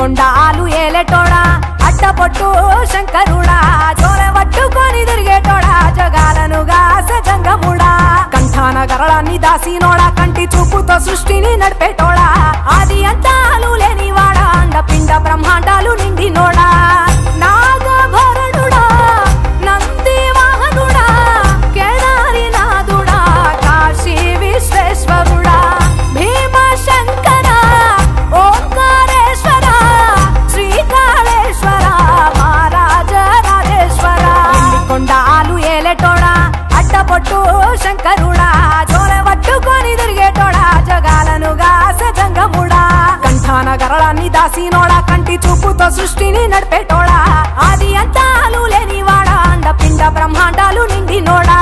కొండాలు ఏలేటోడా అట్టపొట్టు శంకరుడా జోలె పట్టుకొని తిరిగేటోడా జగాలను గాసె జంగముడా కంఠాన గరళాన్ని దాసినోడా కంటి చూపుతో సృష్టిని నడిపేటోడా ఆది అంతాలు లేనివాడా అండపిండ బ్రహ్మాండాలు నిండినోడా నాగభరణుడా నంది వాహనుడా కేదారి నాథుడా కాశీ విశ్వేశ్వరుడా భీమ శంకర ఓంకారేశ్వర శ్రీకాళేశ్వర మహారాజ రాజేశ్వర కొండాలు ఏలేటోడా అట్టపొట్టు శంకరుడా జోలె పట్టుకొని తిరిగేటోడా జగాలను గాసె జంగముడా కంఠాన గరళాన్ని దాసినోడా కంటి చూపుతో సృష్టిని నడిపేటోడా ఆది అంతాలు లేనివాడా అండపిండ బ్రహ్మాండాలు నిండినోడా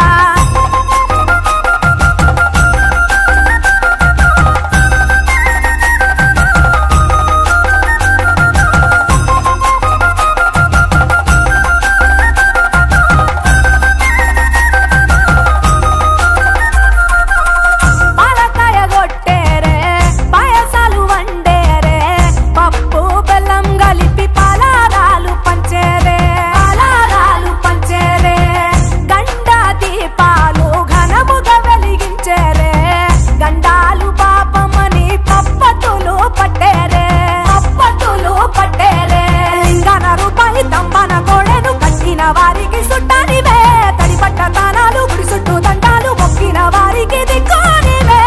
వారికి సుట్టానివే తడిపట్ట తానాలు గుడి చుట్టూ దండాలు మొక్కిన వారికి దిక్కునివే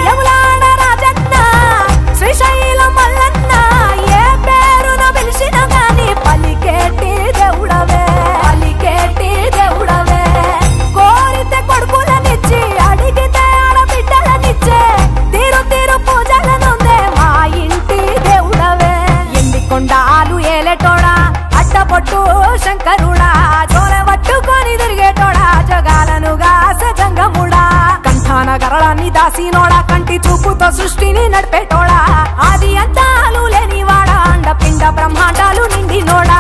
యములాడ రాజన్న శ్రీశైలం మల్లన్న ఏ పేరున పిలిచిన గాని పలికేటి దేవుడవే కోరితే కొడుకులనిచ్చి అడిగితే ఆడబిడ్డలనిచ్చే తీరు తీరు పూజలనుందే మా ఇంటి దేవుడవే ఎండి కొండాలు ఏలేటోడా అట్టపొట్టు శంకరుడా జోలె పట్టుకొని తిరిగేటోడా జగాలను గాసె జంగముడా కంఠాన గరళాన్ని దాసినోడా కంటి చూపుతో సృష్టిని నడిపేటోడా ఆది అంతాలు లేనివాడా అండపిండ బ్రహ్మాండాలు నిండినోడా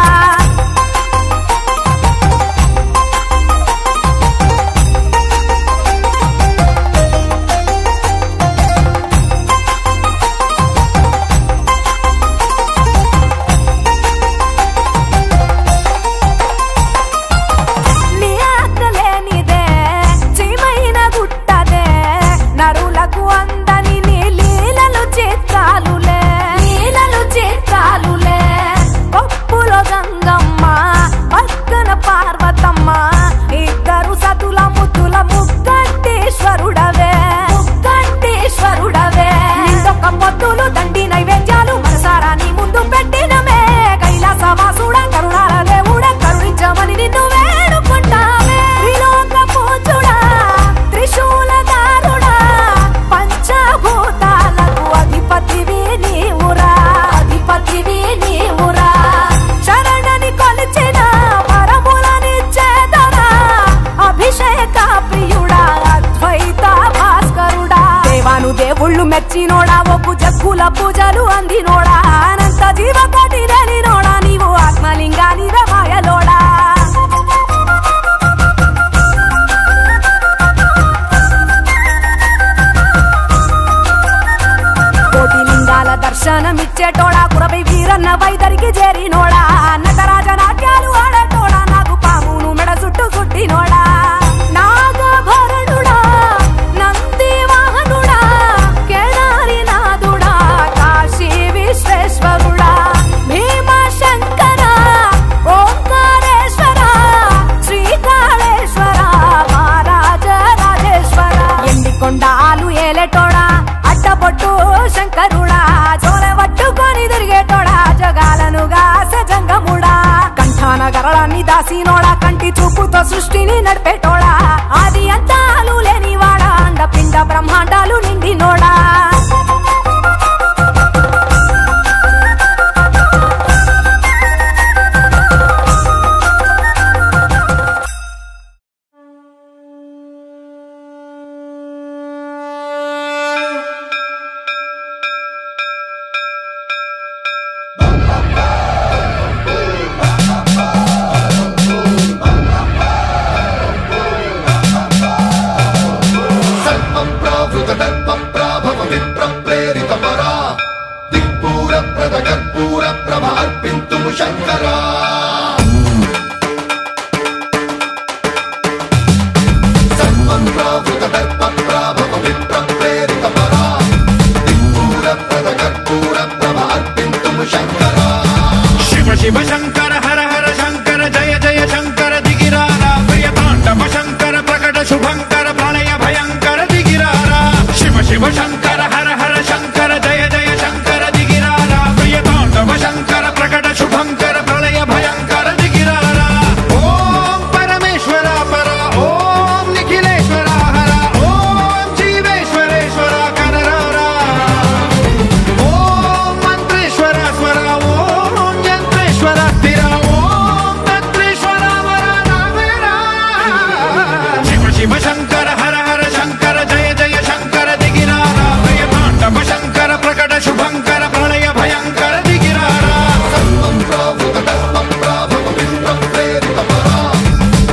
దేవుళ్ళు మెచ్చినోడా ఒప్పు జగ్గుల పూజలు అందినోడా అనంత జీవకోటి రేలినోడా నీవు ఆత్మలింగానివే మాయలోడా కోటి లింగాల దర్శనమిచ్చేటోడా కురవై వీరన్న వైదరికి చేరినోడా నటరాజ నాట్యాలు ఆడేటోడా నాకు పామును మెడ చుట్టూ చుట్టినోడా నాగభరణుడా నంది వాహనుడా కేదారి నాథుడా కాశీ విశ్వేశ్వరుడా భీమ శంకర ఓంకారేశ్వర శ్రీకాళేశ్వర మహారాజ రాజేశ్వర ఎండి కొండాలు ఏలేటోడా అట్టపొట్టు శంకరుడా జోలె పట్టుకొని తిరిగేటోడా జగాలను గాసె జంగముడా కంఠాన గరళాన్ని దాసినోడా కంటి చూపుతో సృష్టిని నడిపేటోడా ఆది అంతాలు లేనివాడా అండపిండ బ్రహ్మాండాలు నిండినోడా कर्पूर प्रभा శంకరా సర్వప్రావృత దర్ప ప్రాభవ విప్ర ప్రేరిత పరా దిక్పూర ప్రద కర్పూర ప్రభ అర్పింతుము శంకరా శివ శివ శంకర హర హర శంకర జయ జయ శంకర దిగిరారా ప్రియ తాండవ శంకర ప్రకట శుభంకర ప్రళయ భయంకర దిగిరారా శివ శివ శంకర హర హర శంకర జయ జయ శంకర దిగిరారా ప్రియ తాండవ శంకర ప్రకట శుభంకర ప్రళయ భయంకర దిగిరారా ఓం పరమేశ్వర పర ఓం నిఖిలేశ్వర హర ఓం జీవేశ్వరేశ్వర కనరారా ఓం మంత్రేశ్వర స్వర ఓం యంత్రేశ్వర స్థిర ఓం తంత్రేశ్వర వర నావేరా శివ శివ శంకర హర హర శంకర జయ జయ శంకర దిగిరారా ప్రియ తాండవ శంకర ప్రకట శుభంకర ప్రళయ భయంకర దిగిరారా సర్వప్రావృత దర్ప ప్రాభవ విప్ర ప్రేరిత పరా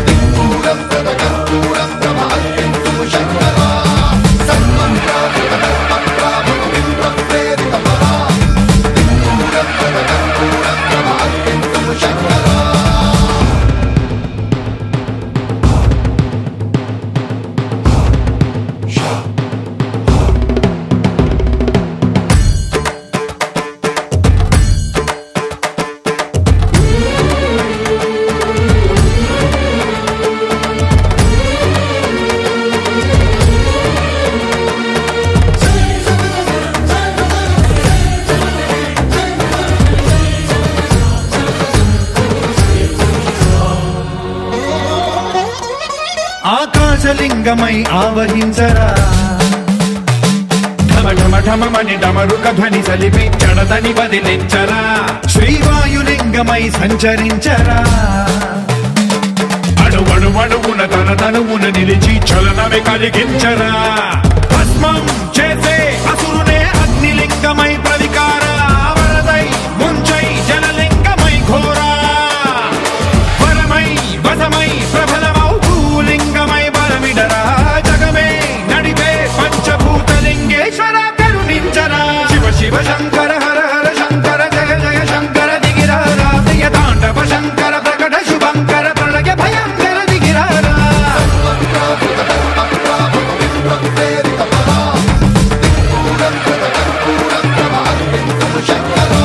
దిక్పూర ప్రద కర్పూర ప్రభ అర్పింతుము శంకరా సర్వప్రావృత దర్ప ప్రాభవ విప్ర ప్రేరిత పరా దిక్పూర ప్రద కర్పూర ప్రభ అర్పింతుము శంకరా ఆకాశలింగమై ఆవహించరా ఢమ ఢమ ఢమమని డమరుక ధ్వని సలిపి జడదని బదిలించరా శ్రీవాయులింగమై సంచరించరా అడువడువడువున తన తనువున నిలిచి చలనమే కలిగించరా భస్మం చేసే అసురునే అగ్నిలింగమై ప్రవికార వరదై ముంచై జలలింగమై ఘోరా వరమై వసమై ప్రబలమౌ భూలింగమై బలమిడరా జగమే నడిపే పంచభూతలింగేశ్వర కరుణించరా శివ శివ శంకర హర హర శంకర జయ జయ శంకర దిగిరారా ప్రియ తాండవ శంకర ప్రకట శుభంకర ప్రళయ భయంకర దిగిరారా సర్వప్రావృత దర్ప ప్రాభవ విప్ర ప్రేరిత పరా దిక్పూర ప్రద కర్పూర ప్రభ అర్పింతుము శంకరా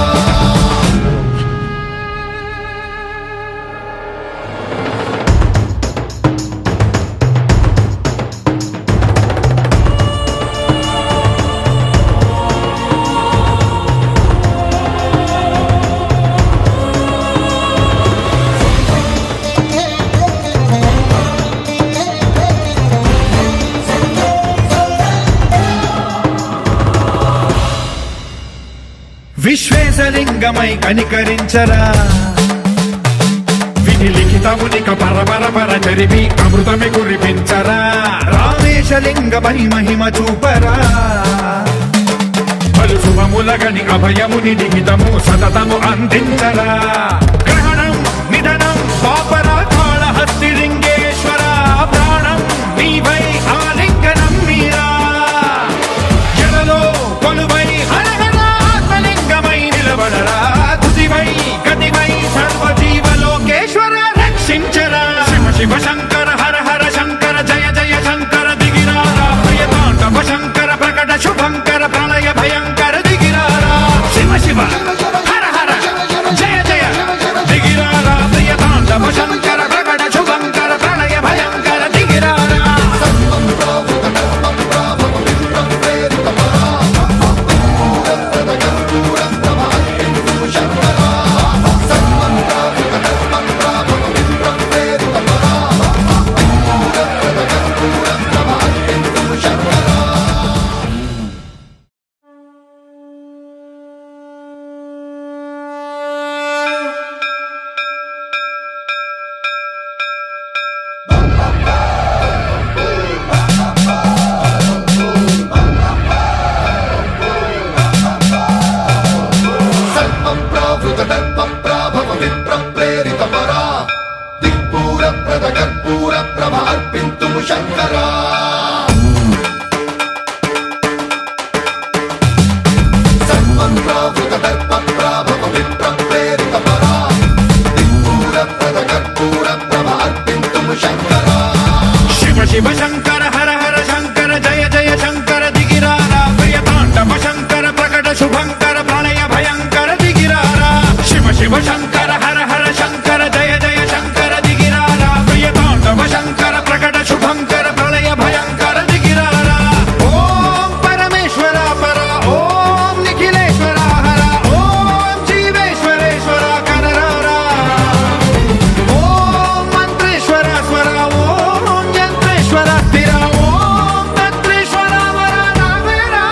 విశ్వేశలింగమై కనికరించరా విధి లిఖితమునిక పరపర పర చరివి అమృతమి కురిపించరా రామేశలింగమై మహిమ చూపరా పలు శుభములగని అభయముని లిఖితము సతతము అందించరా గ్రహణం నిధనం పాపరా కాళహస్తి లింగేశ్వర ప్రాణం నీవై ఆలింగనం మీరా జలలో కొలువై నిలబడరా తుదివై గతివై సర్వజీవలోకేశ్వర రక్షించరా శివ శివ శంకర హర హర శంకర జయ జయ శంకర దిగిరారా ప్రియ తాండవ శంకర ప్రకట శుభంకర ప్రళయ భయంకర దిగిరారా శివ శివ హర హర జయ జయ శుభంకర ప్రళయ భయంకర దిగిరారా శివ శివ శంకర హర హర శంకర జయ జయ శంకర దిగిరారా ప్రియ తాండవ శంకర ప్రకట శుభంకర ప్రళయ భయంకర దిగిరారా ఓం పరమేశ్వర పర ఓం నిఖిలేశ్వర హర ఓం జీవేశ్వరేశ్వర కరరారా ఓం మంత్రేశ్వర స్వర ఓం యంత్రేశ్వర స్థిర ఓం తంత్రేశ్వర వర నావేరా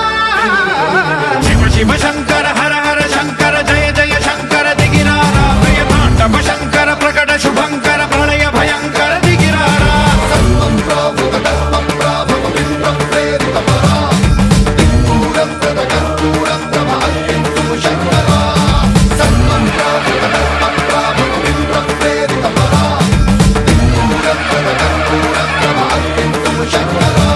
శివ శివ శంకర హర హర శంకర జయ జయ శంకర దిగిరారా ప్రియ తాండవ శంకర ప్రకట శుభంకర ప్రళయ భయంకర దిగిరారా సర్వం ప్రావృత కర్మం ప్రాభవమిత్రం ప్రేరిత పరా దిక్పూరం ప్రద కర్పూరం తమ అర్పింతుము శంకరా సర్వం ప్రావృత కర్మం ప్రాభవమిత్రం ప్రేరిత పరా దిక్పూరం ప్రద కర్పూరం తమ అర్పింతుము శంకరా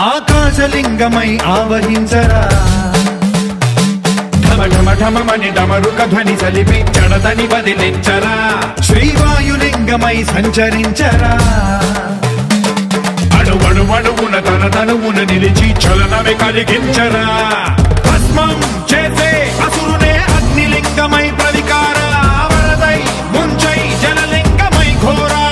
ఆకాశలింగమై ఆవహించరా ఢమ ఢమ ఢమమని డమరుక ధ్వని సలిపి జడదని వదిలించరా శ్రీవాయులింగమై సంచరించరా అణువణువున తన తనువున నిలిచి చలనమే కలిగించరా భస్మం చేసే అసురునే అగ్నిలింగమై ప్రవికార వరదై ముంచై జలలింగమై ఘోరా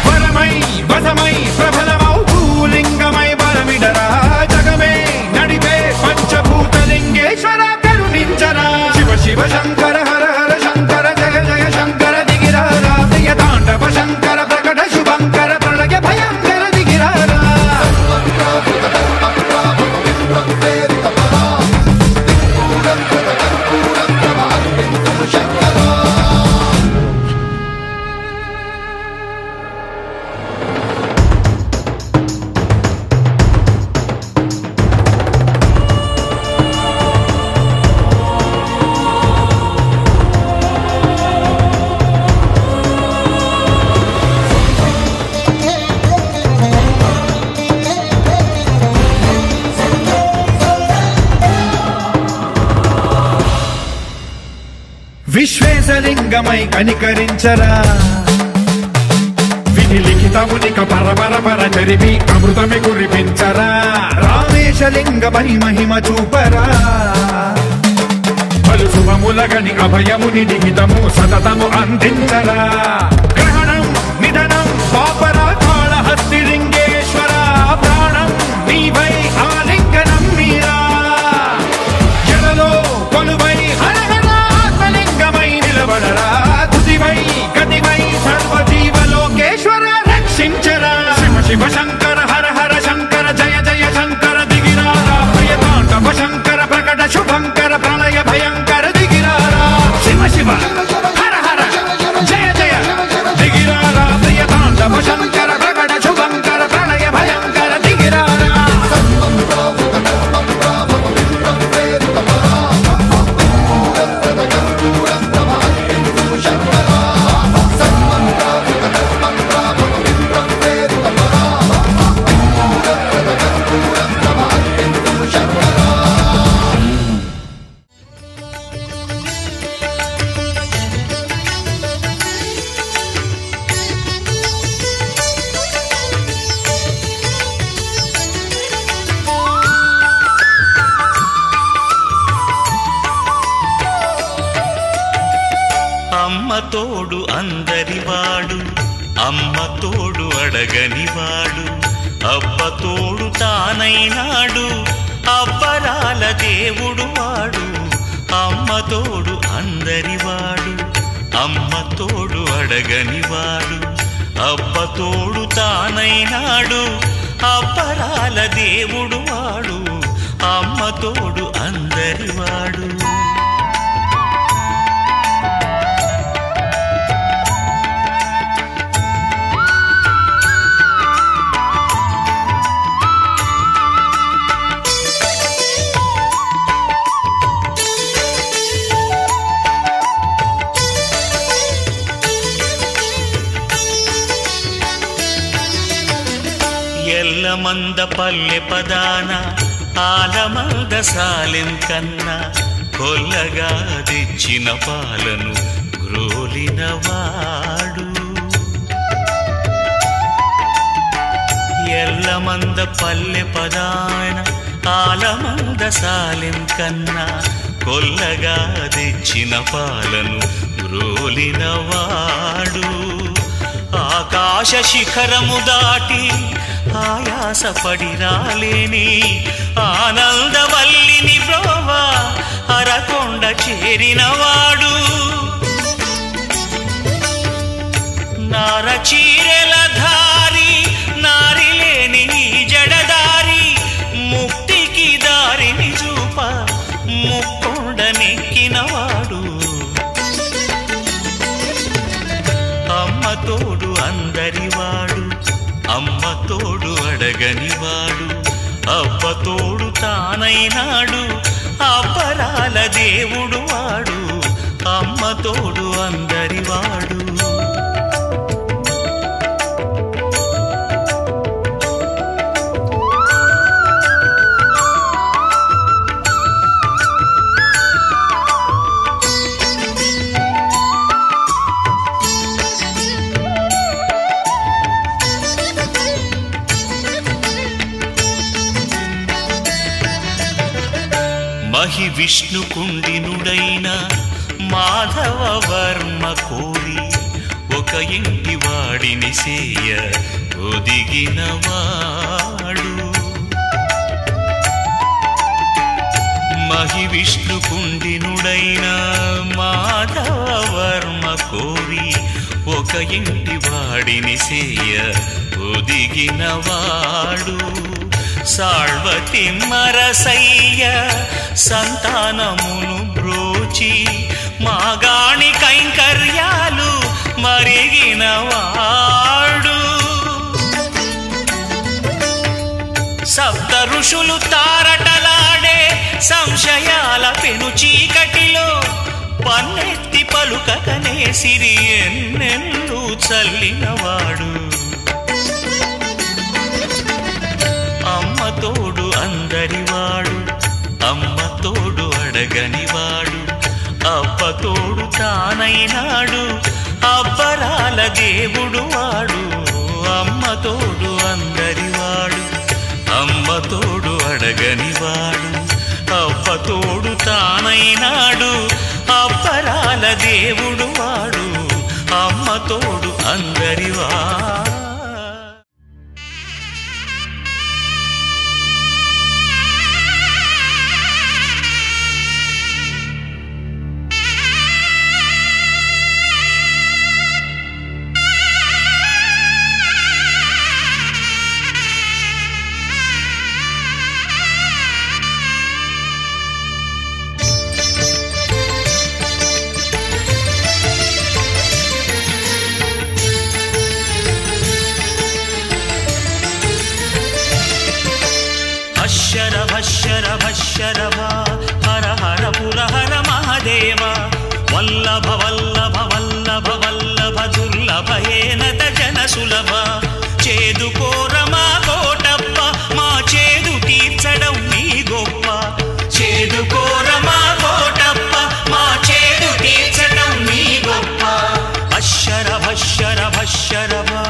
వరమై వసమై ప్రబలమౌ భూలింగమై బలమిడరా జగమే నడిపే పంచభూతలింగేశ్వర కరుణించరా శివ శివ శంకర హర హర శంకర జయ జయ శంకర దిగిరారా ప్రియ తాండవ శంకర ప్రకట శుభంకర ప్రళయ భయంకర దిగిరారా సర్వం ప్రావృత కర్మం ప్రాభవమిత్రం ప్రేరిత పరా దిక్పూరం ప్రద కర్పూరం తమ అర్పింతుము శంకరా విశ్వేశలింగమై కనికరించరా విధి లిఖితమునిక పరపర పర చరివి అమృతమి కురిపించరా రామేశలింగమై మహిమ చూపరా పలు శుభములగని అభయముని లిఖితము సతతము అందించరా గ్రహణం నిధనం పాపరా కాళహస్తిలింగేశ్వర ప్రాణం నీవై ఆలింగనం మీరా జలలో కొలువై హరహర ఆత్మలింగమై నిలబడరా తుదివై గతివై సర్వజీవలోకేశ్వర రక్షించరా శివ శివ శంకర హర హర శంకర జయ జయ శంకర దిగిరారా ప్రియ తాండవ శంకర ప్రకట శుభంకర ప్రళయ భయంకర దిగిరారా శివ శివ హర హర జయ జయ దిగిరారా ప్రియ తాండవ శంకర ప్రకట శుభంకర ప్రళయ భయంకర దిగిరారా సర్వం ప్రావృత కర్మం ప్రాభవమిత్రం ప్రేరిత పరా దిక్పూరం ప్రద కర్పూరం తమ అర్పింతుము శంకరా సర్వం ప్రావృత కర్మం ప్రాభవమిత్రం ప్రేరిత పరా దిక్పూరం ప్రద కర్పూరం తమ అర్పింతుము శంకరా అమ్మ తోడు అందరివాడు అమ్మ తోడు అడగనివాడు అబ్బ తోడు తానైనాడు అబ్బరాల దేవుడు వాడు అమ్మ తోడు అందరివాడు అమ్మ తోడు అడగనివాడు అబ్బ తోడు తానైనాడు అబ్బరాల దేవుడు వాడు అమ్మ తోడు అందరివాడు ఎల్లమంద పల్లె పదాన ఆలమంద సాలెం కన్నా కొల్లగా తెచ్చిన పాలను గ్రోలినవాడు. ఎల్లమంద పల్లె పదాన ఆలమంద సాలెం కన్నా కొల్లగా తెచ్చిన పాలను గ్రోలినవాడు. ఆకాశ శిఖరము దాటి ఆయాసపడి రాలేని ఆనందవల్లిని బ్రోవా అరకొండ చేరినవాడు. నారచీరెల ధారి నారిలేని జడదారి ముక్తికి దారిని చూప ముక్కొండనెక్కినవాడు. అమ్మ తోడు అందరివాడు, అమ్మ తోడు అడగనివాడు, అబ్బ తోడు తానైనాడు, అబ్బరాల దేవుడు వాడు, అమ్మ తోడు అందరివాడు. మహి విష్ణు కుండినుడైన మాధవ వర్మ కోరి ఒక ఇంటి వాడిని సేయ ఒదిగినవాడు. మహి విష్ణు కుండినుడైన మాధవ వర్మ కోరి ఒక ఇంటి వాడిని సేయ ఒదిగినవాడు. సాళ్వతి మరసయ్య సంతానమును బ్రోచి మాగాణి కైంకర్యాలు మరిగినవాడు. సప్త ఋషులు తారటలాడే సంశయాల పెను చీకటిలో పన్నెత్తి పలుకకనే సిరి ఎన్నెల్లు చల్లినవాడు. అమ్మ తోడు అందరివాడు, అమ్మ తోడు అడగనివాడు, అబ్బ తోడు తానైనాడు, అబ్బరాల దేవుడు వాడు. అమ్మ తోడు అందరివాడు, అమ్మ తోడు అడగనివాడు, అబ్బ తోడు తానైనాడు, అబ్బరాల దేవుడు వాడు. అమ్మ తోడు అందరివాడు. భశర భశర వా హర హర పుర హర మహదేవ వల్లభ వల్లభ వల్లభ వల్లభ దుర్లభ ఏనత జన సులభ. చేదుకోరమా కోటప్ప మా చేదు తీర్చడం నీ గొప్ప. చేదుకోరమా కోటప్ప మా చేదు తీర్చడం నీ గొప్ప. భశర భశర భశర వా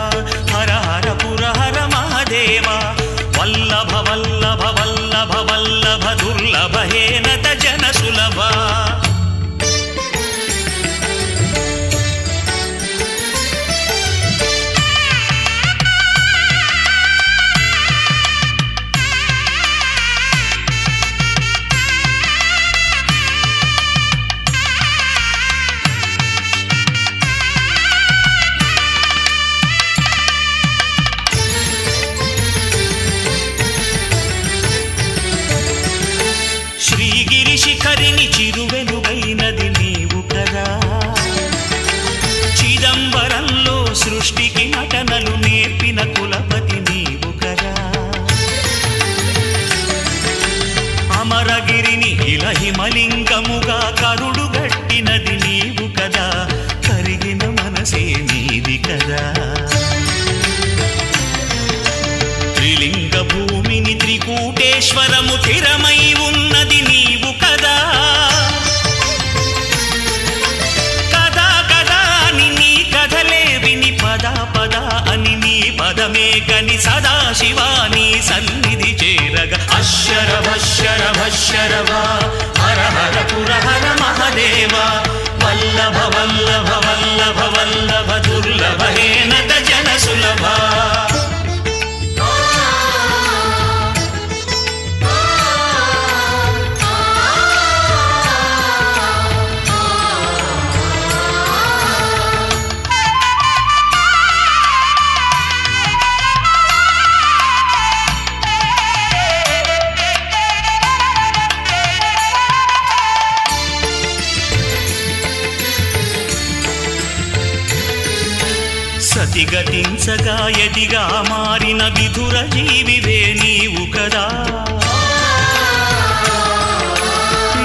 హర హర పుర హర మహదేవ వల్లభ వల్లభ వల్లభ వల్లభ దుర్లభ ఏనత జన సులభ. శ్రీగిరి శిఖరిని చిరువెలుగైనది నీవు కదా. చిదంబరంలో సృష్టికి నటనలు నేర్పిన కులపతి నీవు కదా. అమరగిరిని ఇలహిమలింగముగా కరుడు గట్టినది నీవు కదా. కరిగిన మనసే నీది కదా. త్రిలింగ కూటేశ్వరము తిరమై ఉన్నది నీవు కదా. కదా కదా అని నీ కథలే విని పద పద అని నీ పదమే కని సదాశివాని సన్నిధి చేరగ. అశరభశరభశరభ హర హర పురహర మహదేవ వల్లభ వల్లభ వల్లభ వల్లభ దుర్లభ హేనత జన సులభ. సతిగతించగా ఎదిగా మారిన విధుర జీవివే నీవు కదా.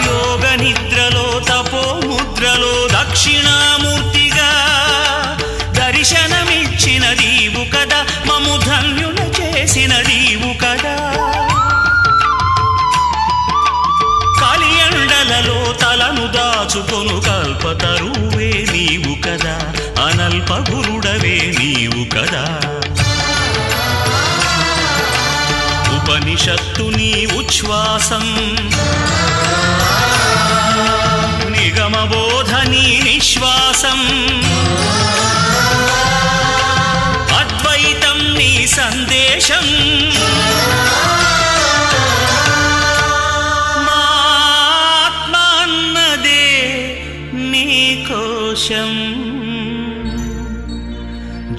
యోగ నిద్రలో తపో ముద్రలో దక్షిణామూర్తిగా దర్శనమిచ్చిన నీవు కదా. మము ధన్యుల చేసిన నీవు కదా. కలియండలలో తలను దాచుకొను కల్పతరువే నీవు కదా. అనల్ప గురుడవే నీవు కదా. ఉపనిషత్తు నీ ఉచ్ఛ్వాసం నిగమబోధ నీ నిశ్వాసం అద్వైతం నీ సందేశం మాత్మ అన్నదే నీ కోశం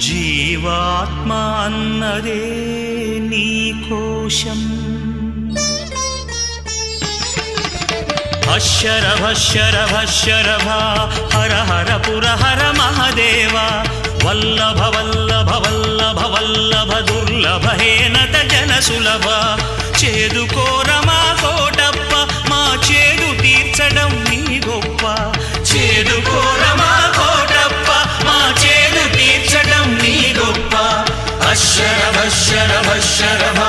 జీవాత్మ అన్నదే నీ కోశం. అశరభ శరభ శరభ హర హర పురహర మహదేవ వల్లభ వల్లభ వల్లభ వల్లభ దుర్లభ హేనత జన సులభ. చేదుకోరమా కోటప్ప మా చేదు తీర్చడం నీ గొప్ప. చేదుకోరమా కోటప్ప మా చేదు తీర్చడం నీ గొప్ప. అశరభ శరభ శరభ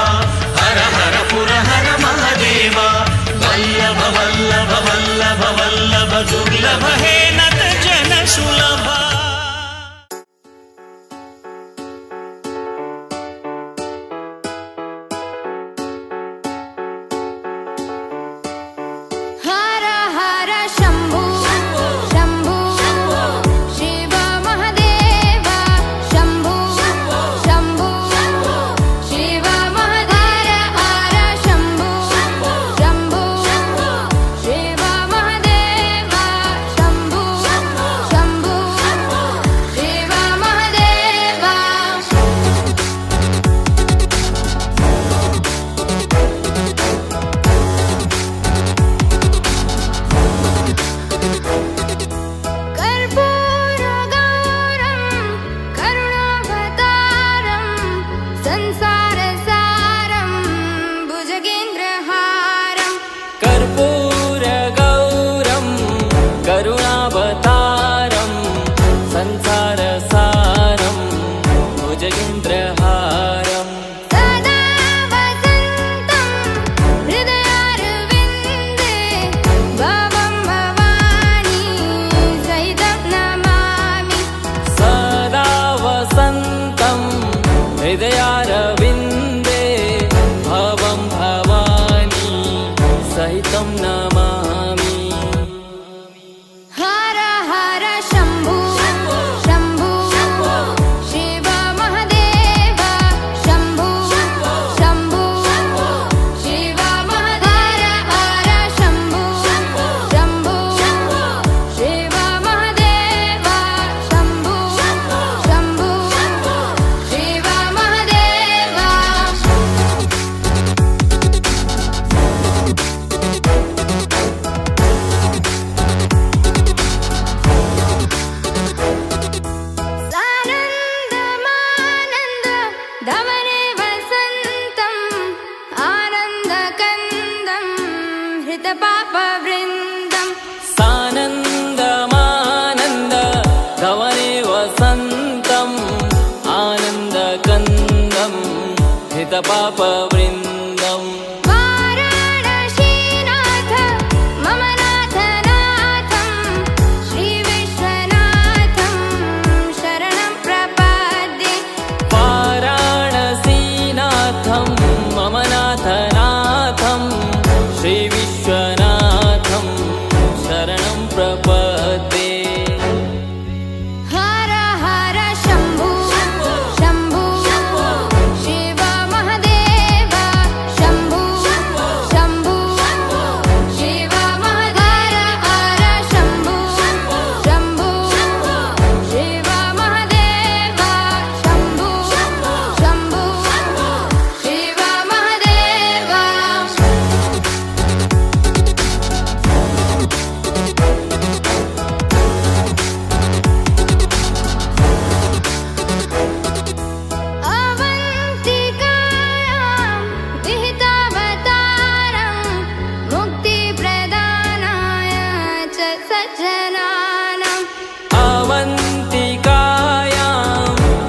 హర హర పురహర మహదేవ వల్లభ వల్లభ వల్లభ వల్లభ దుర్లభ హేనత జన సులభ. पाप वृंदम सज्जनानाम् अवन्तिकायां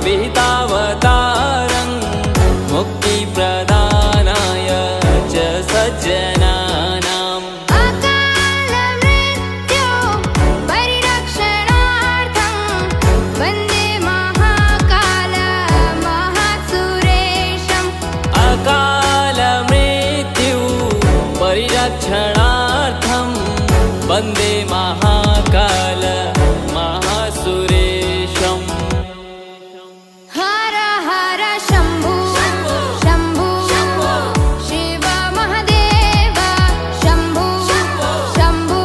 विहितावतारं मुक्तिप्रदानाय च सज्जनानाम् अकालमृत्यो परिरक्षणार्थं वन्दे महाकाल महासुरेशम् अकालमृत्यु परिरक्षणार्थं वन्दे महाकाल महासुरेशम् हर हर शम्भो शम्भो शिव महादेव शम्भो शम्भो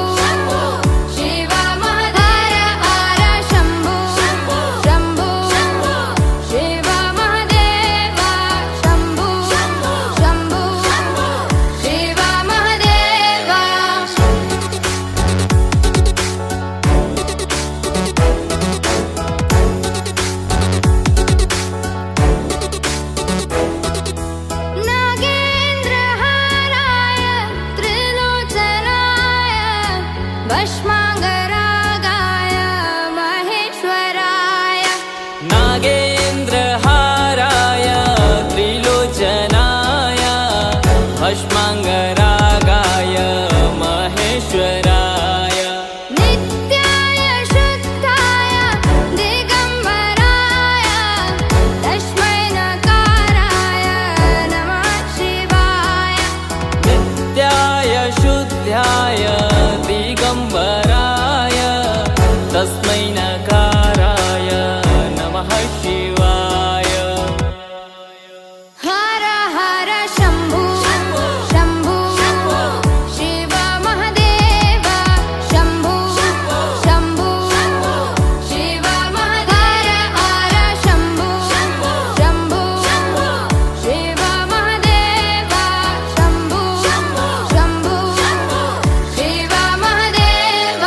शिव महादेव हर शम्भो शम्भो शिव महादेव शम्भो शम्भो शिव महादेव नागेन्द्रहाराय त्रिलोचनाय भस्माङ्गरागाय महेश्वराय नागेन्द्रहाराय त्रिलोचनाय भस्माङ्गरागाय महेश्वराय नित्याय शुद्धाय दिगम्बराय तस्मै नकाराय नमः शिवाय नित्याय शुद्धाय दिगम्बराय तस्मै नकाराय नमः शिवाय हर हर शम्भो शम्भो शिव महादेव शम्भो शम्भो शिव महादेव हर शम्भो शम्भो शिव महादेव शम्भो शम्भो शिव महादेव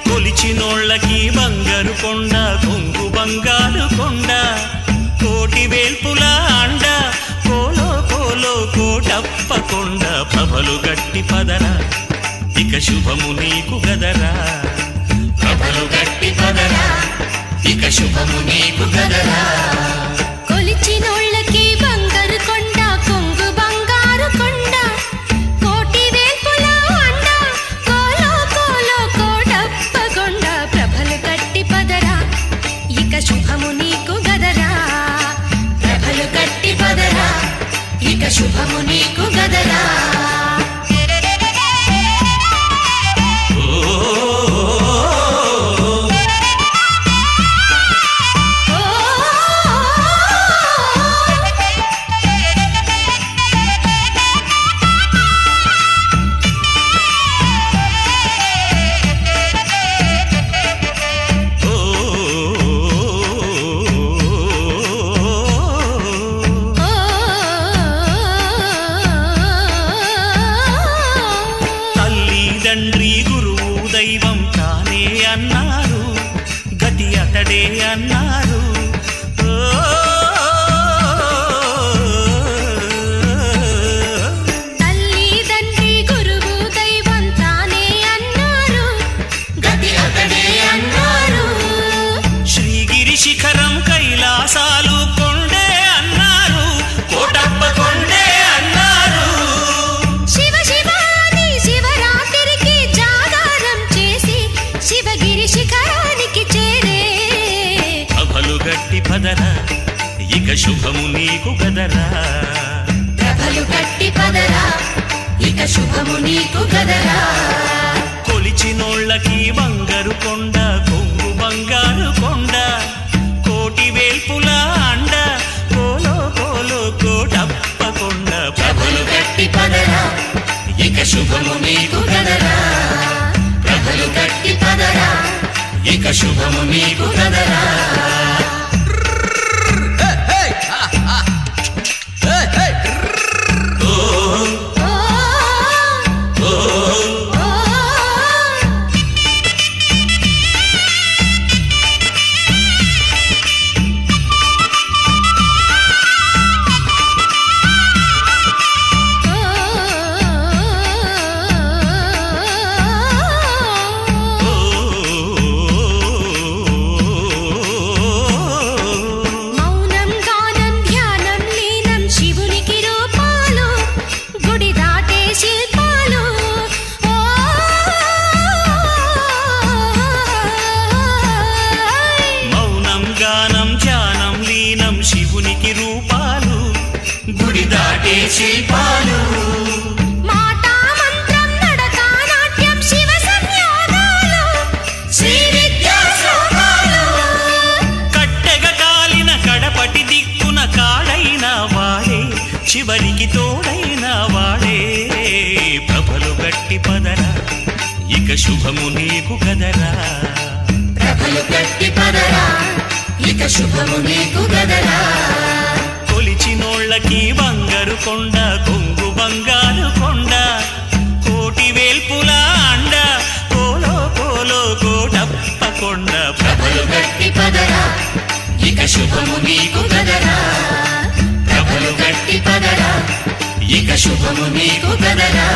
కొలిచినోళ్ళకి బంగారు కొండ కొంగు బంగారు కొండ కోటి వేల్పుల అండ కోలో కోలో కోటప్ప కొండ ప్రభలు గట్టి పదరా ఇక శుభము నీకు గదరా ప్రభలు గట్టి పదరా ఇక శుభము నీకు గదరా కొలిచినోళ్ళకి బంగారు కొండ కొంగు బంగారు కొండ కోటి వేల్పుల అండ కోలో కోలో కోటప్ప కొండ ప్రభలు కట్టి పదరా ఇక శుభము నీకు గదరా ప్రభలు కట్టి పదరా ఇక శుభము నీకు గదరా తండ్రి గురువు దైవం తానే అన్నారు గతి అతడే అన్నారు తల్లి తండ్రి గురువు దైవం తానే అన్నారు గతి అతడే అన్నారు శ్రీగిరి శిఖరం కైలాసాలు కొండే అన్నారు కోటప్ప కొండే అన్నారు శివ శివాని శివరాత్రికి జాగారం చేసి శివగిరి శిఖరానికి చేరే ప్రభలు గట్టి పదరా ఇక శుభము నీకు గదరా ప్రభలు కట్టి పదరా ఇక శుభము నీకు గదరా కొలిచినోళ్ళకి బంగారు కొండ కొంగు బంగారు కొండ కోటి వేల్పుల అండ కోలో కోలో కోటప్ప కొండ ప్రభలు శుభము నీకు గదరా ప్రభలు గట్టి పదరా ఇక శుభము నీకు గదరా శిల్పాలు మాటా మంత్రం నడక నాట్యం శివ సంయోగాలు శ్రీ విద్యా శ్లోకాలు కట్టెగ కాలిన కడపటి దిక్కున కాడైన వాడే చివరికి తోడైన వాడే ప్రభలు గట్టి పదరా ఇక శుభము నీకు గదరా ప్రభలు గట్టి పదరా ఇక శుభము నీకు గదరా కొలిచినోళ్ళకి బంగారు కొండ కొంగు బంగారు కొండ కోటి వేల్పుల అండ కోలో కోలో కోటప్ప కొండ ప్రభలు గట్టి పదరా ఇక శుభము నీకు గదరా ప్రభలు గట్టి పదరా ఇక శుభము నీకు గదరా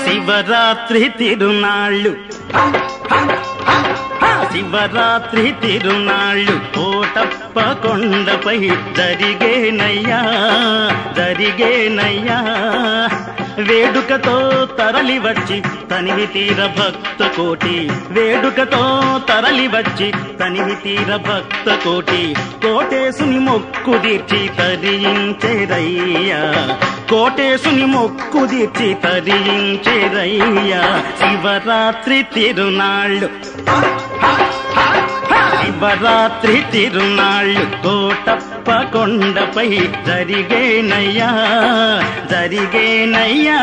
శివరాత్రి తిరునాళ్ళు శివరాత్రి తిరునాళ్ళు కోటప్ప కొండపై జరిగేనయ్యా జరిగేనయ్యా వేడుకతో తరలి వచ్చి తనివి తీర భక్త కోటి వేడుకతో తరలి వచ్చి తనివి తీర భక్త కోటి కోటేశుని మొక్కు తీర్చి తరించేరయ్యా కోటేశుని మొక్కు తీర్చి తరించేరయ్యా శివరాత్రి తిరునాళ్ళు శివరాత్రి తిరునాళ్ళు కోటప్ప కొండపై జరిగేనయ్యా జరిగేనయ్యా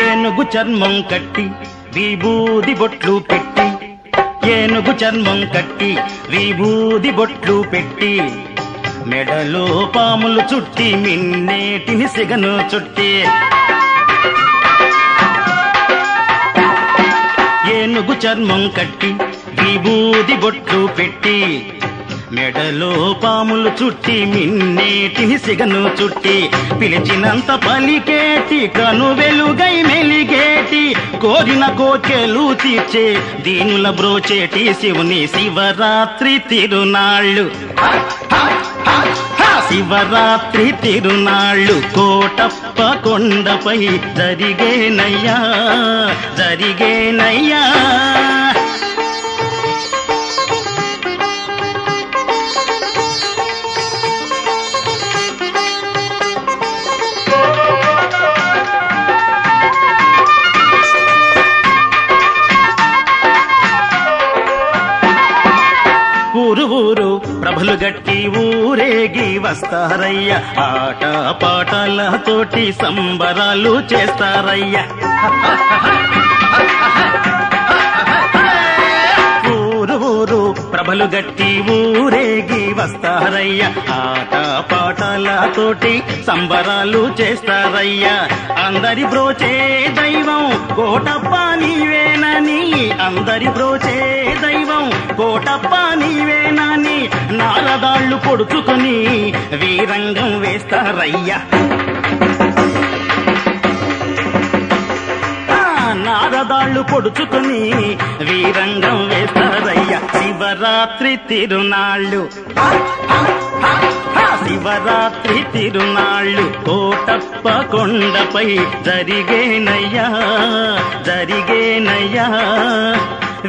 ఏనుగు చర్మం కట్టి విభూది బొట్లు పెట్టి ఏనుగు చర్మం కట్టి విభూది బొట్లు పెట్టి మెడలో పాములు చుట్టి మిన్నేటిని సిగను చుట్టి ఏనుగు చర్మం కట్టి విభూది బొట్లు పెట్టి మెడలో పాములు చుట్టి మిన్నేటిని సిగను చుట్టి పిలిచినంత పలికేటి కను వెలుగై మెలిగేటి కోరిన కోకెలు తీర్చే దీనుల బ్రోచేటి శివుని శివరాత్రి తిరునాళ్ళు శివరాత్రి తిరునాళ్ళు కోటప్ప కొండపై జరిగేనయ్యా జరిగేనయ్యా ఊరు ఊరు ప్రభలు గట్టి ఊరేగి వస్తారయ్యా, ఆట పాటలతోటి సంబరాలు చేస్తారయ్యా. ఊరు ఊరు ప్రభలు గట్టి ఊరేగి వస్తారయ్యా, ఆట పాటలతోటి సంబరాలు చేస్తారయ్యా. అందరి బ్రోచే దైవం కోటప్ప నీవేనని, అందరి బ్రోచే దైవం కోటప్ప నీవేనని నారదాళ్ళు పొడుచుకొని వీరంగం వేస్తారయ్యా. నారదాళ్ళు పొడుచుకొని వీరంగం వేస్తారయ్యా. శివరాత్రి తిరునాళ్ళు, శివరాత్రి తిరునాళ్ళు కోటప్ప కొండపై జరిగేనయ్యా, జరిగేనయ్యా.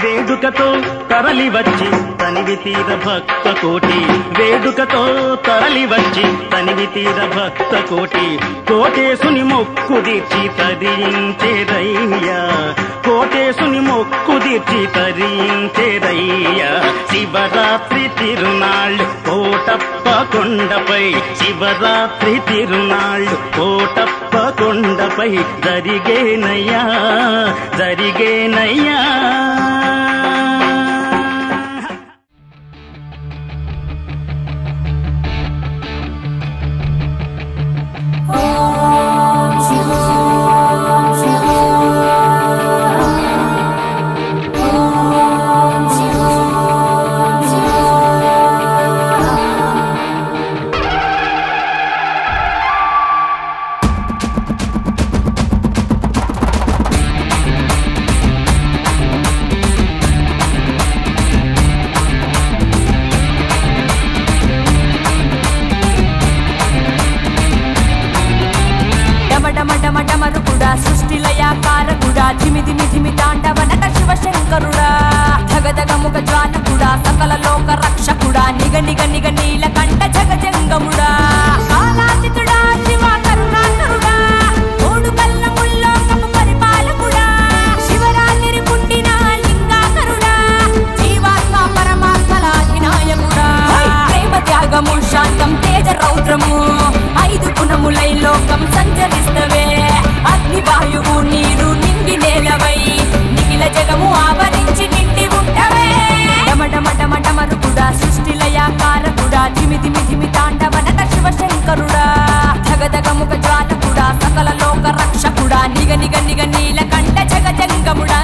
వేడుకతో తరలి వచ్చి తనివి తీర భక్త కోటి, వేడుకతో తరలి వచ్చి తనివి తీర భక్త కోటి, కోటేశుని మొక్కు తీర్చి తరించేరయ్యా, కోటేశుని మొక్కు తీర్చి తరించేరయ్యా. శివరాత్రి తిరునాళ్ళు కోటప్ప కొండపై, శివరాత్రి తిరునాళ్ళు కోటప్ప కొండపై జరిగేనయ్యా, జరిగేనయ్యా. సృష్టిలయాకారకుడా ధిమిధిమి ధిమి తాండవ నట శివశంకరుడా, ధగధగముగ జ్వాలకుడా సకల లోక రక్షకుడా, నిగ నిగ నిగ నీలకంఠ జగజంగముడా, కాలాతీతుడా శివ కరుణాకరుడా, మూడు కళ్ళ ముల్లోకము పరిపాలకుడా, శివరాత్రి పుట్టిన లింగాకరుడా, జీవాత్మ పరమాత్మల అధినాయకుడా, ప్రేమ త్యాగము శాంతం తేజ రౌద్రము, ఐదు గుణములై లోకం సంచరిస్తవే, అగ్ని వాయువు నీరు నిండి నేలవై, నిఖిల జగము ఆవరించి నిండి ఉంటవే. డమడమడమడమరుకుడా సృష్టిలయాకారకుడా, ధిమి ధిమి ధిమి తాండవ నట శివశంకరుడా, ధగధగముగ జ్వాలకుడా సకల లోక రక్షకుడా, నిగ నిగ నిగ నీలకంఠ జగజంగముడా.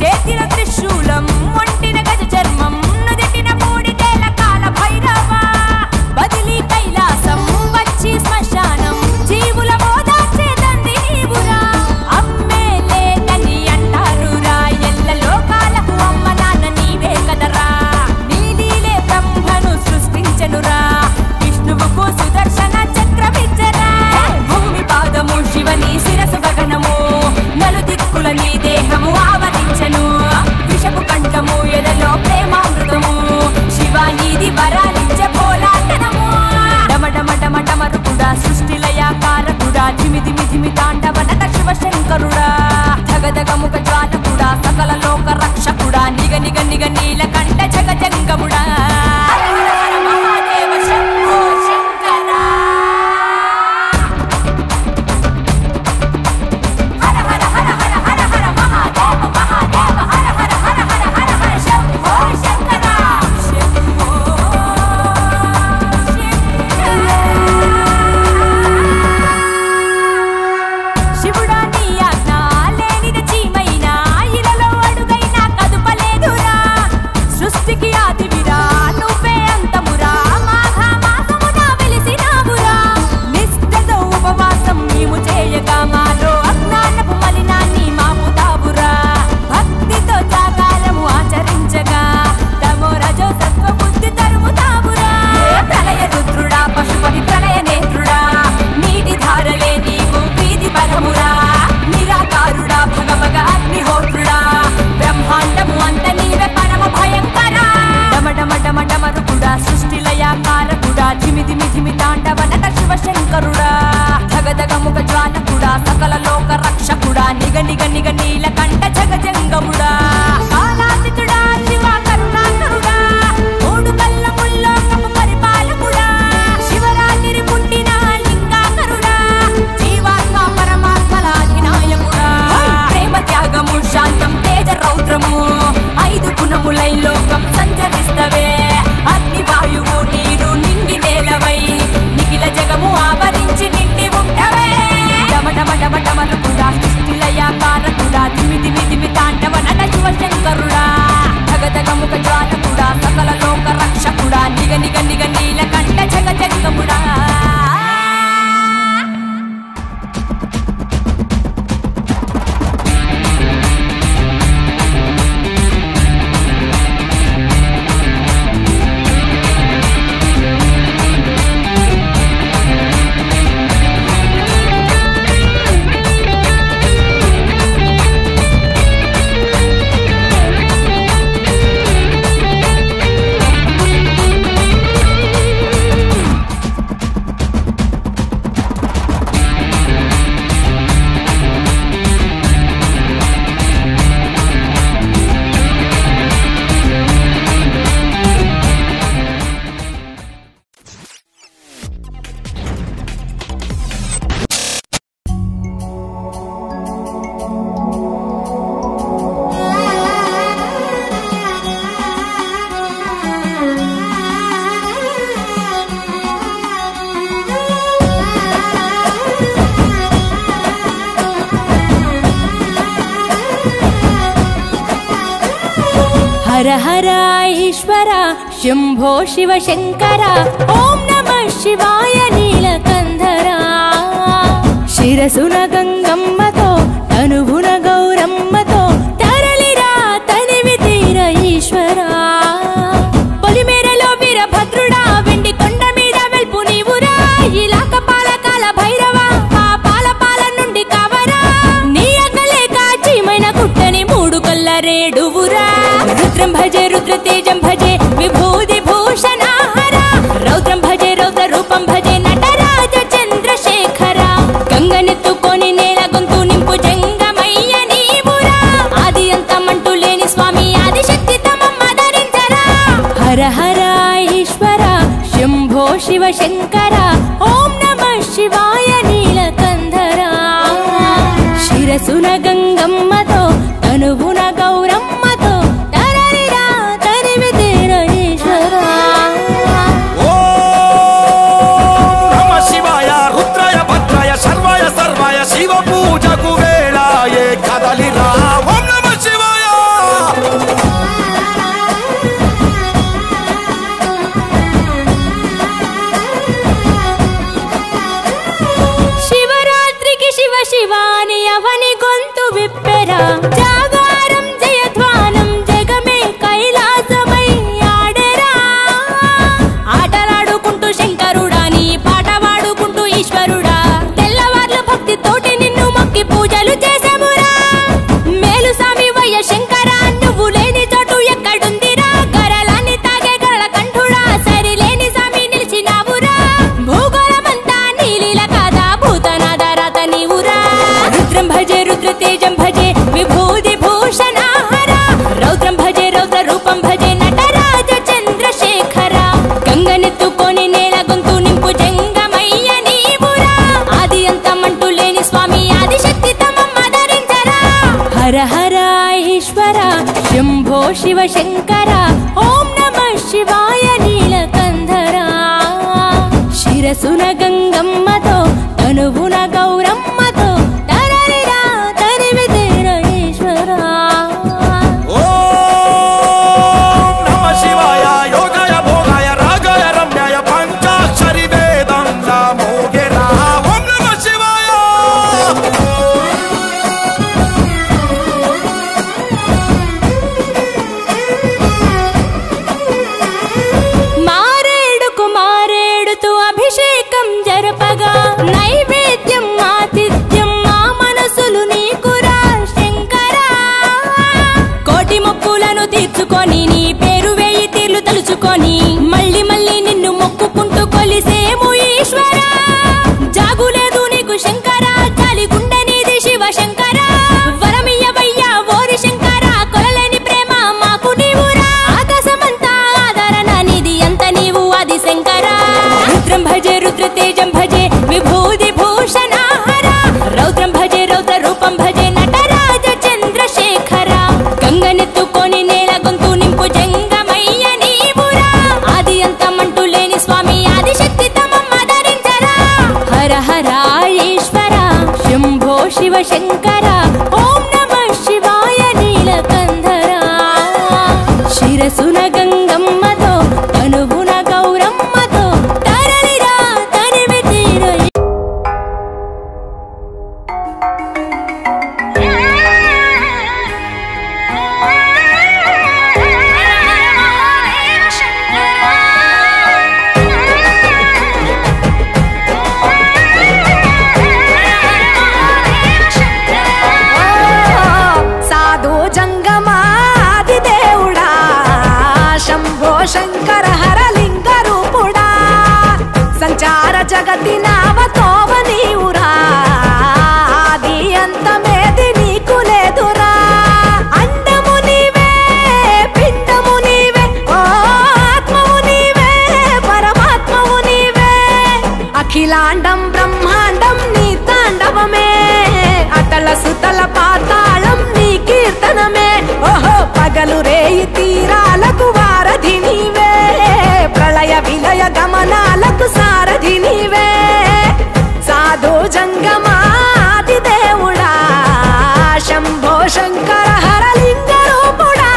చేతిన త్రిశూలం, ఒంటిన గజ చర్మం, ధిమి ధిమి తాండవ నట శివశంకరుడా జగదగముఖ జ్వాలకుడా సకల లోక రక్షకుడా నిగ నిగ నిగ నీలకంఠ జగజంగముడా కాలాతీతుడా శివ కరుణాకరుడా మూడు కళ్ళ ముల్లోకపు పరిపాలకుడా శివరాత్రి పుట్టిన లింగాకరుడా జీవాత్మ పరమాత్మల అధినాయకుడా ప్రేమ త్యాగము శాంతం తేజ రౌద్రము ఐదు గుణములై లోకం సంచరిస్తవే అగ్ని వాయువు నీరు నింగి నేలవై నిఖిల జగము ఆవరించి నిండి ఉంటవే డమడమడమడమలు కూడా సృష్టిలయాకారకుడా ధిమి ధిమి ధిమి తాండవ నట శివశంకరుడా జగదగముఖ జ్వాలకుడా సకల లోక రక్షకుడా నిగ నిగ నిగ నీలకంఠ జగజంగముడా హర హర ఈశ్వర శంభో శివ శంకర ఓం నమః శివాయ నీలకంధర శిరసున గంగమ్మతో తనువున గౌరమ్మతో తరలిరా తనివి తీర ఈశ్వర పొలిమేరలో వీరభద్రుడా వెండి కొండ మీద వెల్పు నీవురా ఇలాక పాలకాల భైరవ పాపాల పాల నుండి కావరా నీ అకలే కాచీమైన కుట్టని మూడు కల్ల రేడువురా రుద్రం భజే రుద్ర తేజం భజే విభూది భూషణ హర రౌద్రం భజే రౌద్ర రూపం భజే నటరాజ చంద్రశేఖర గంగనెత్తుకొని నేల గొంతు నింపు జంగమయ్య నీవురా ఆది అంతమంటూ లేని స్వామి ఆదిశక్తి తమమ్మ ధరించరా హర హర ఈశ్వర శంభో శివ శంకర ఓం నమః శివాయ నీలకంధర శిరసున గంగమ్మతో తనువున గౌరమ్మతో తరలిరా తనివి తీర ఈశ్వర నమ శివాయ రుద్రాయ భద్రాయ సర్వాయ సర్వాయ శివ పూజకు వేళాయే కదలిరా ఓం నమ శివాయ శివరాత్రికి శివ శివాని అవని గొంతు విప్పెరా జాగారం జయధ్వానం జగమే కైలాసమై ఆడెరా ఆటలాడుకుంటూ శంకరుడా నీ పాట పాడుకుంటూ ఈశ్వరుడా తెల్లవార్లు భక్తి తోటి నిన్ను మొక్కి పూజలు చేసామురా మేలు సామి వయ్య శంకరా నువ్వు లేని చోటు ఎక్కడుందిరా గరలాన్ని తాగే గరళ కంఠుడా సరిలేని సామి నిలిచినావురా భూగోళమంతా నీలీల కాదా భూతనాద రాత నీవురా రుద్రం భజే రుద్ర తేజం భజే విభూది భూషణ హర రౌద్రం భజే రౌద్ర రూపం భజే నటరాజ చంద్రశేఖర గంగనెత్తుకొని నేల గొంతు నింపు జంగమయ్య నీవురా ఆది అంతమంటూ లేని స్వామి ఆదిశక్తి తమమ్మ ధరించరా హర హర ఈశ్వర శంభో శివ శంకర ఓం నమః శివాయ నీలకంధర శిరసున గంగమ్మతో తనువున గౌరమ్మతో తరలిరా తనివి తీర ఈశ్వర ఓం నమ శివాయ యోగాయ భోగాయ రాగాయ రమ్యాయ పంచాక్షరి వేదాంత మోగేరా ఓం నమ శివాయ మారేడుకు మారేడుతూ అభిషేకం జరపగా నైవేద్యం మాతి శివశంకర ఓం నమః శివాయ నీలకంధర శిరసున గంగమ్మతో తనువున గౌరమ్మతో తరలిరా తనివి తీర శంకర హరలింగ రూపుడా సంచార జగతి నావతోవ నీవురా ఆది అంతమేది నీకు లేదురా అండము నీవే పిండము నీవే ఓ ఆత్మవు నీవే పరమాత్మవు నీవే అఖిలాండం బ్రహ్మాండం నీ తాండవమే అతల సుతల పాతాళం నీ కీర్తనమే ఓహో పగలు రేయి తీరాలకు వారధి నీవే ప్రళయ విలయ గమనాలకు సారథి నీవే సాధు జంగమాది దేవుడా శంభో శంకర హరలింగ రూపుడా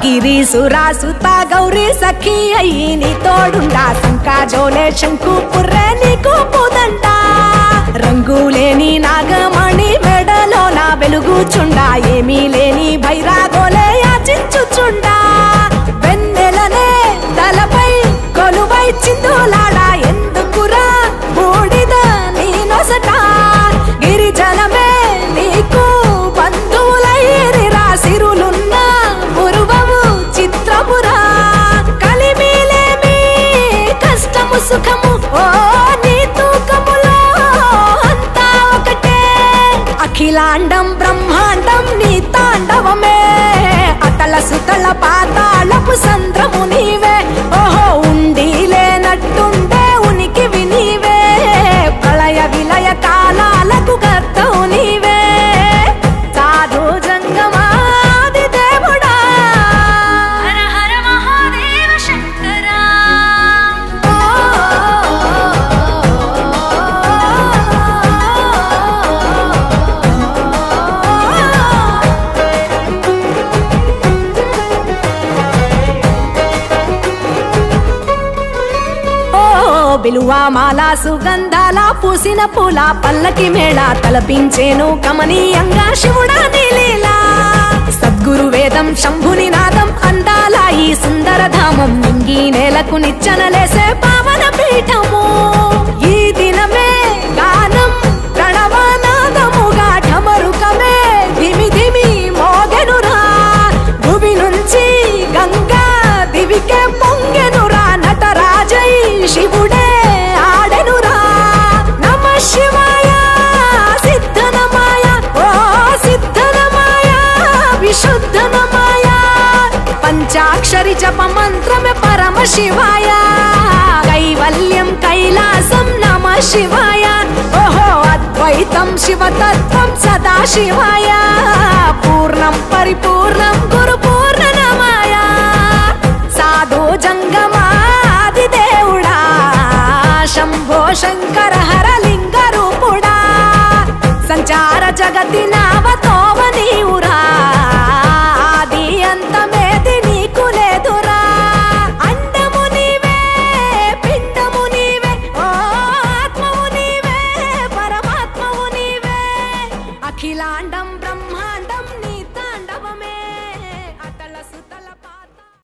గిరీసురాసుత గౌరీ సఖీ అయ్యి నీ తోడుండా సంకాజోలే శంకు పుర్రే నీకు పుదండ రంగులేని నాగమణి మెడలో నా వెలుగుచుండా ఏమీ లేని భైరాగోలే యాచించుచుండా వెన్నెలనే తలపై కొలువై చిందులాడా ఎందుకురా బూడిద నీ నొసట గిరిజనమే నీకు బంధువులైరిరా సిరులున్న మురువవు చిత్రమురా కలిమిలేమి కష్టము సుఖము ఓ నీ తూకములో అంతా ఒకటే అఖిలాండం బ్రహ్మాండం నీ తాండవమే అతల సుతల పాతాళపు సంద్రము నీవే ఓహో ఉండి లేనట్టుండే ఉనికివి నీవే ప్రళయ విలయ కాలాలకు కర్తవు నీవే సాధు జంగమాది దేవుడా హర హర మహాదేవ శంకర బిలువామాల సుగంధాల పూసిన పూల పల్లకి మేళ తలపించేను కమనీయంగా శివుడా నీలీలా సద్గురు వేదం శంభుని నాదం అందాల ఈ సుందర ధామం నింగి నేలకు నిచ్చనలేసే పావన పీఠము ఈ దినమే గానం ప్రణవనాదముగా ఢమరుకమే ధిమి ధిమి మోగెనురా భూమి నుంచి గంగా దివికే పొంగెనురా నటరాజై శివుడే ఆడెనురా నమ శివాయ సిద్ధనమాయ ఓ సిద్ధనమాయ విశుద్ధనమాయ పంచాక్షరి జప మంత్రమే పరమ శివాయ కైవల్యం కైలాసం నమ శివాయ ఓహో అద్వైతం శివతత్వం సదా శివాయ పూర్ణం పరిపూర్ణం గురు పూర్ణనమాయ సాధు జంగమాది దేవుడా శంభో శంకర